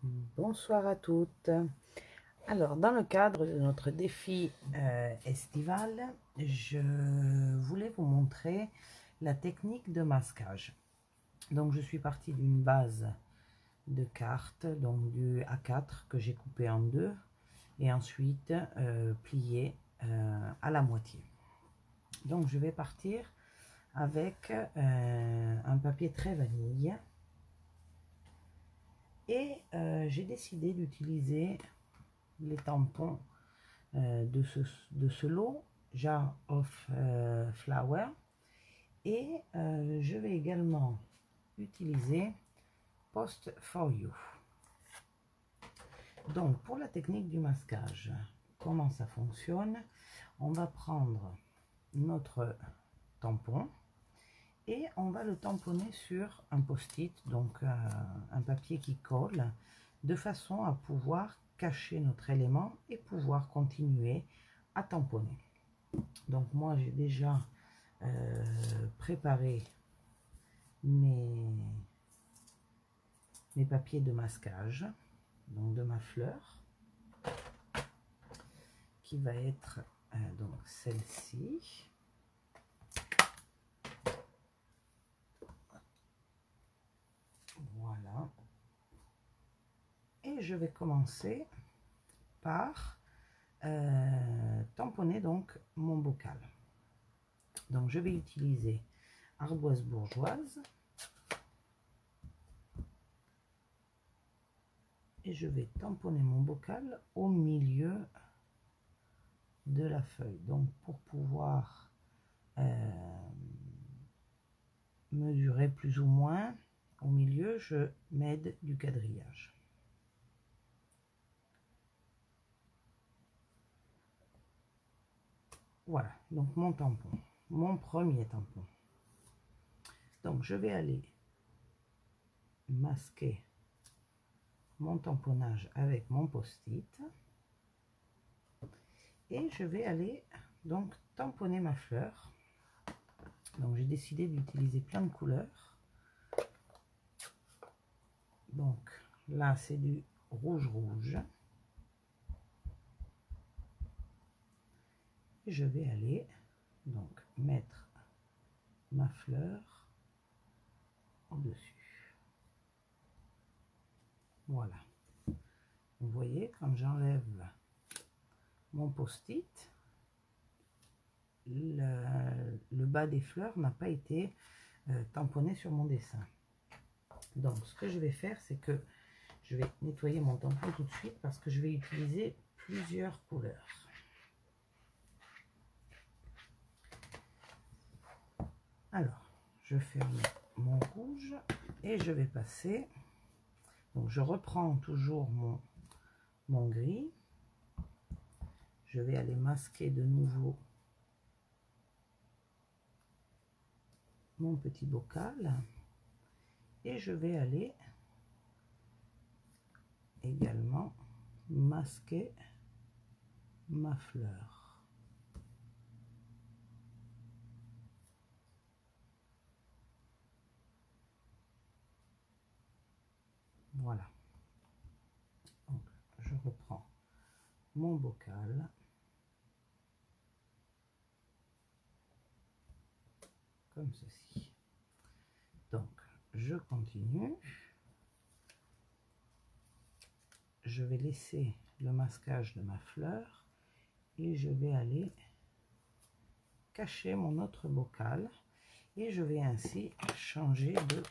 Bonsoir à toutes. Alors, dans le cadre de notre défi estival, je voulais vous montrer la technique de masquage. Donc, je suis partie d'une base de cartes, donc du A4 que j'ai coupé en deux et ensuite plié à la moitié. Donc, je vais partir avec un papier très vanille. Et j'ai décidé d'utiliser les tampons de ce lot, Jar of Flower. Et je vais également utiliser Post for You. Donc pour la technique du masquage, comment ça fonctionne? On va prendre notre tampon et on va le tamponner sur un post-it, donc un papier qui colle, de façon à pouvoir cacher notre élément et pouvoir continuer à tamponner. Donc moi j'ai déjà préparé mes papiers de masquage, donc de ma fleur, qui va être donc celle-ci. Voilà. Et je vais commencer par tamponner donc mon bocal. Donc je vais utiliser ardoise bourgeoise et je vais tamponner mon bocal au milieu de la feuille. Donc pour pouvoir mesurer plus ou moins au milieu, je m'aide du quadrillage. Voilà, donc mon tampon, mon premier tampon. Donc je vais aller masquer mon tamponnage avec mon post-it et je vais aller donc tamponner ma fleur. Donc j'ai décidé d'utiliser plein de couleurs. Donc là c'est du rouge. Et je vais aller donc mettre ma fleur au-dessus. Voilà. Vous voyez, quand j'enlève mon post-it, le bas des fleurs n'a pas été tamponné sur mon dessin. Donc ce que je vais faire, c'est que je vais nettoyer mon tampon tout de suite parce que je vais utiliser plusieurs couleurs. Alors, je ferme mon rouge et je vais passer. Donc je reprends toujours mon gris. Je vais aller masquer de nouveau mon petit bocal et je vais aller également masquer ma fleur. Voilà. Donc je reprends mon bocal. Comme ceci. Donc je continue. Je vais laisser le masquage de ma fleur et je vais aller cacher mon autre bocal et je vais ainsi changer de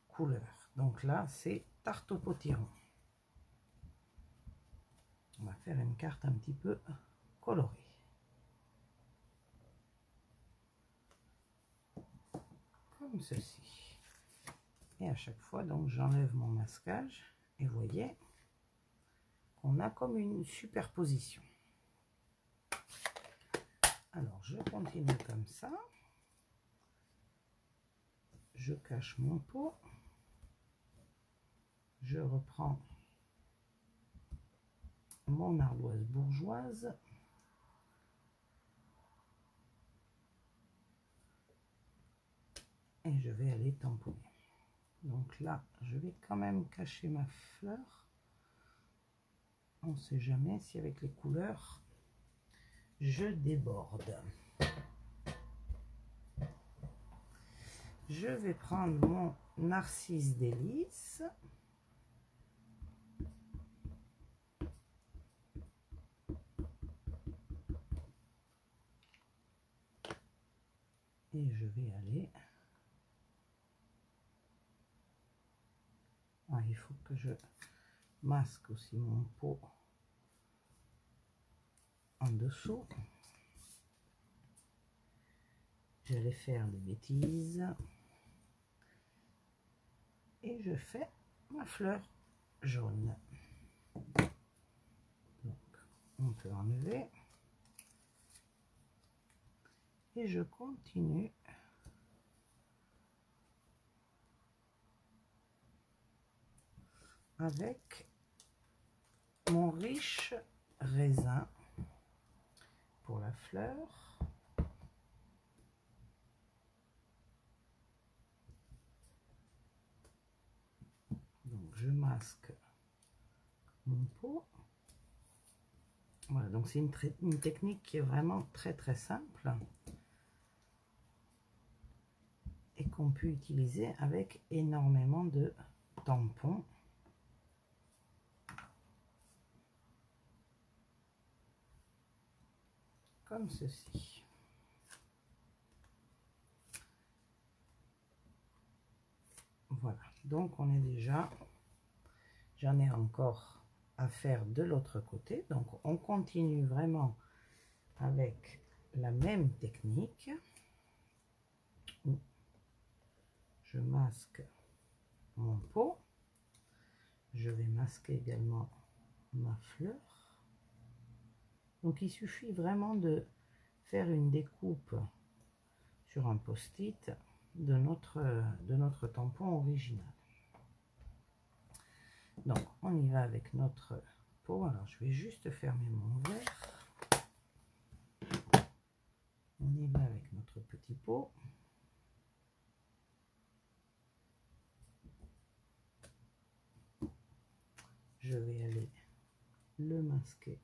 couleur. Donc là c'est tarte au potiron. On va faire une carte un petit peu colorée. Comme ceci. Et à chaque fois donc j'enlève mon masquage et vous voyez qu'on a comme une superposition. Alors je continue comme ça. Je cache mon pot. Je reprends mon ardoise bourgeoise. Et je vais aller tamponner. Donc là, je vais quand même cacher ma fleur On ne sait jamais si avec les couleurs, je déborde. Je vais prendre mon Narcisse Délice. Et je vais aller... Ah, il faut que je masque aussi mon pot en dessous. J'allais faire des bêtises. Et je fais ma fleur jaune. Donc, on peut enlever. Et je continue avec mon riche raisin pour la fleur. Donc je masque mon pot. Voilà, donc c'est une technique qui est vraiment très simple et qu'on peut utiliser avec énormément de tampons. Comme ceci. Voilà, donc on est déjà, j'en ai encore à faire de l'autre côté, donc on continue vraiment avec la même technique. Je masque mon pot, je vais masquer également ma fleur. Donc il suffit vraiment de faire une découpe sur un post-it de notre tampon original. Donc on y va avec notre pot. Alors je vais juste fermer mon verre. On y va avec notre petit pot. Je vais aller le masquer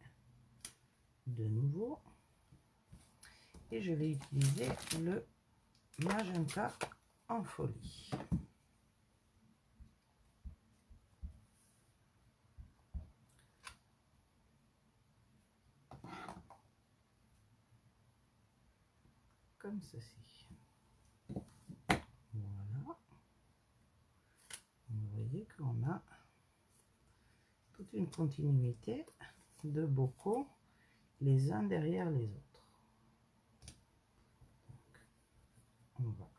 de nouveau. Et je vais utiliser le magenta en folie. Comme ceci. Voilà. Vous voyez qu'on a toute une continuité de bocaux les uns derrière les autres. Donc, on va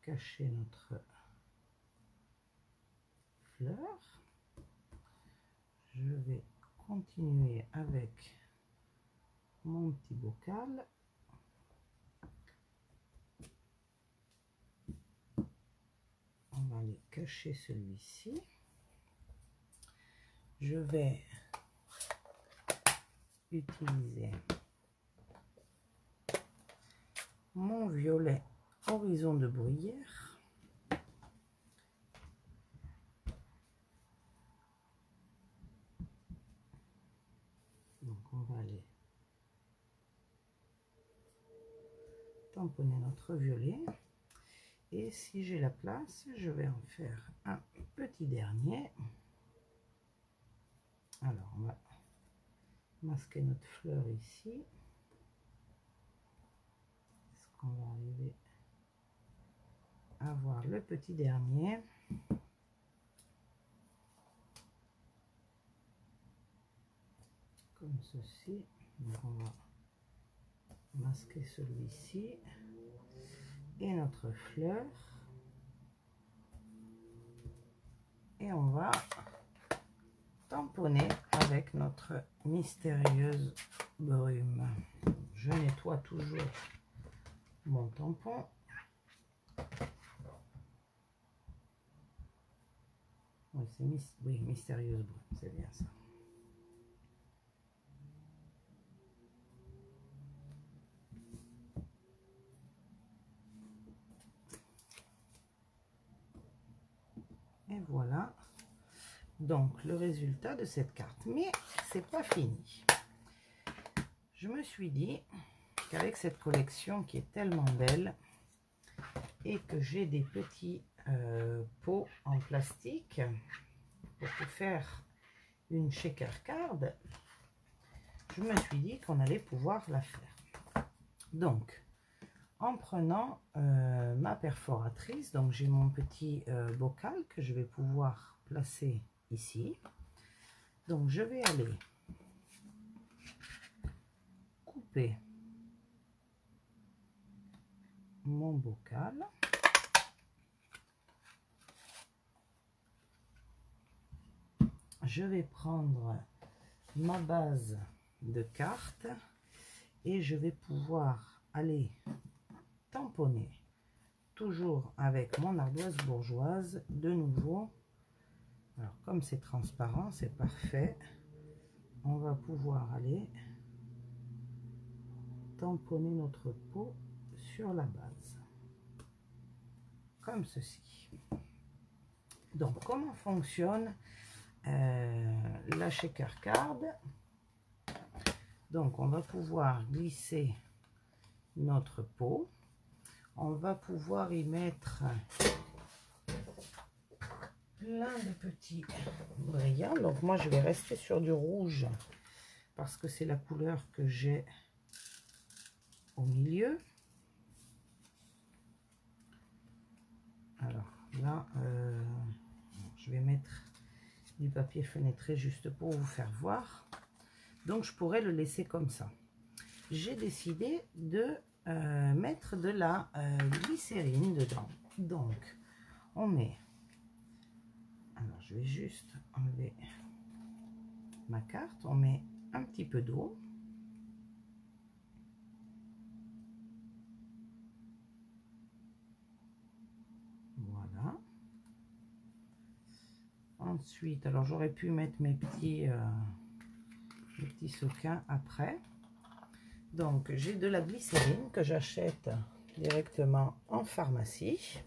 cacher notre fleur. Je vais continuer avec mon petit bocal. On va aller cacher celui-ci. Je vais utiliser mon violet horizon de bruyère. Donc on va aller tamponner notre violet. Et si j'ai la place, je vais en faire un petit dernier. Alors on va masquer notre fleur ici. Est-ce qu'on va arriver à voir le petit dernier? Comme ceci. Donc on va masquer celui-ci et notre fleur. Et on va tamponner avec notre mystérieuse brume. Je nettoie toujours mon tampon. Oui, c'est mystérieuse brume, c'est bien ça. Et voilà, donc le résultat de cette carte. Mais c'est pas fini. Je me suis dit qu'avec cette collection qui est tellement belle et que j'ai des petits pots en plastique pour faire une shaker card, je me suis dit qu'on allait pouvoir la faire. Donc, en prenant ma perforatrice, donc j'ai mon petit bocal que je vais pouvoir placer ici. Donc, je vais aller couper mon bocal. Je vais prendre ma base de cartes et je vais pouvoir aller tamponner toujours avec mon ardoise bourgeoise de nouveau. Alors comme c'est transparent, c'est parfait, on va pouvoir aller tamponner notre pot sur la base comme ceci. Donc comment fonctionne la shaker card? Donc on va pouvoir glisser notre pot, on va pouvoir y mettre plein de petits brillants. Donc moi je vais rester sur du rouge parce que c'est la couleur que j'ai au milieu. Alors là je vais mettre du papier fenêtré juste pour vous faire voir. Donc je pourrais le laisser comme ça. J'ai décidé de mettre de la glycérine dedans. Donc on met, alors je vais juste enlever ma carte, on met un petit peu d'eau. Voilà. Ensuite, alors j'aurais pu mettre mes petits sequins après. Donc j'ai de la glycérine que j'achète directement en pharmacie.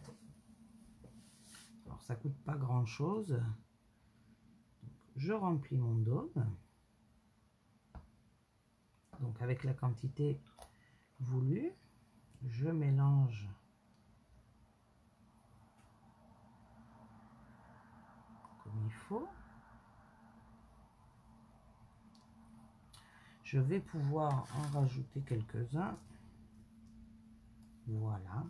Alors ça coûte pas grand chose. Je remplis mon dôme. Donc avec la quantité voulue, je mélange comme il faut. Je vais pouvoir en rajouter quelques-uns. Voilà.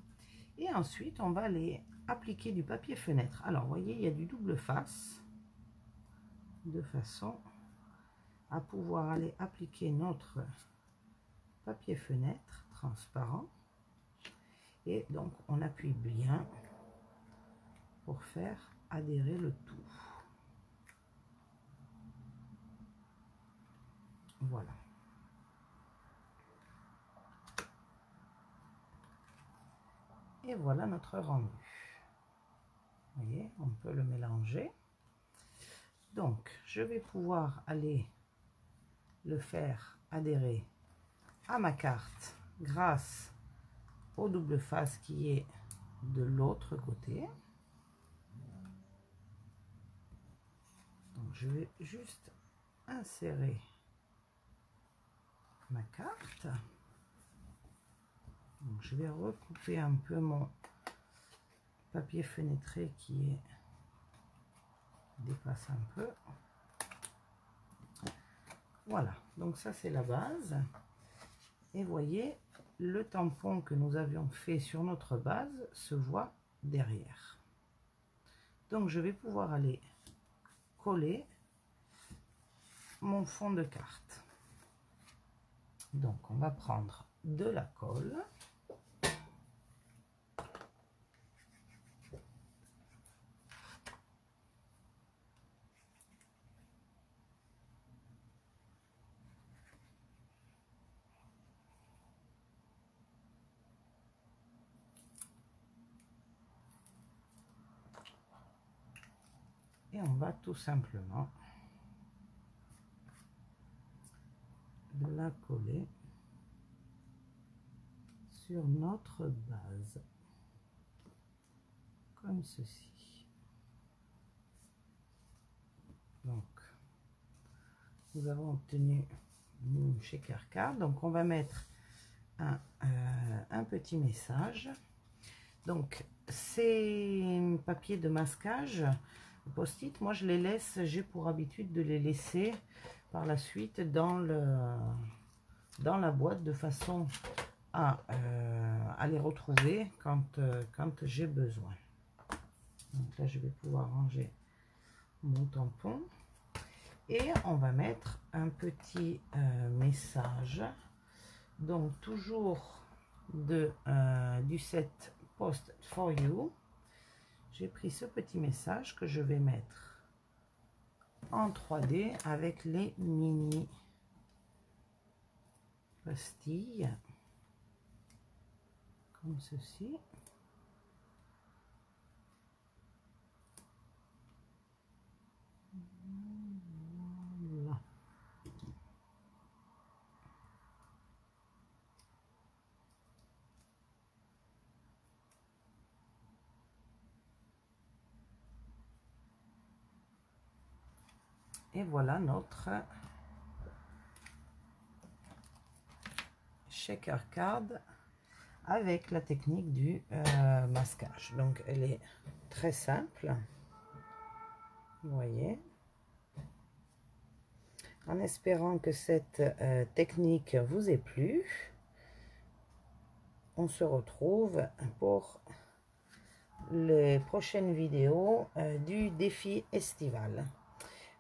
Et ensuite, on va aller appliquer du papier fenêtre. Alors, vous voyez, il y a du double face. De façon à pouvoir aller appliquer notre papier fenêtre transparent. Et donc, on appuie bien pour faire adhérer le tout. Voilà. Et voilà notre rendu. Vous voyez, on peut le mélanger. Donc, je vais pouvoir aller le faire adhérer à ma carte grâce au double face qui est de l'autre côté. Donc, je vais juste insérer ma carte. Donc, je vais recouper un peu mon papier fenêtré qui dépasse un peu. Voilà, donc ça c'est la base. Et voyez, le tampon que nous avions fait sur notre base se voit derrière. Donc je vais pouvoir aller coller mon fond de carte. Donc on va prendre de la colle. Et on va tout simplement la coller sur notre base, comme ceci. Donc, nous avons obtenu une shaker card. Donc, on va mettre un petit message. Donc, ces papiers de masquage, post-it, moi je les laisse, j'ai pour habitude de les laisser par la suite dans la boîte de façon à les retrouver quand j'ai besoin. Donc là, je vais pouvoir ranger mon tampon et on va mettre un petit message. Donc toujours du set Post for You. J'ai pris ce petit message que je vais mettre en 3D avec les mini pastilles comme ceci. Voilà. Et voilà notre shaker card avec la technique du masquage. Donc elle est très simple, vous voyez. En espérant que cette technique vous ait plu, on se retrouve pour les prochaines vidéos du défi estival.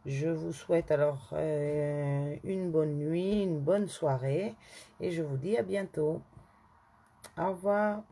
Je vous souhaite alors une bonne nuit, une bonne soirée et je vous dis à bientôt. Au revoir.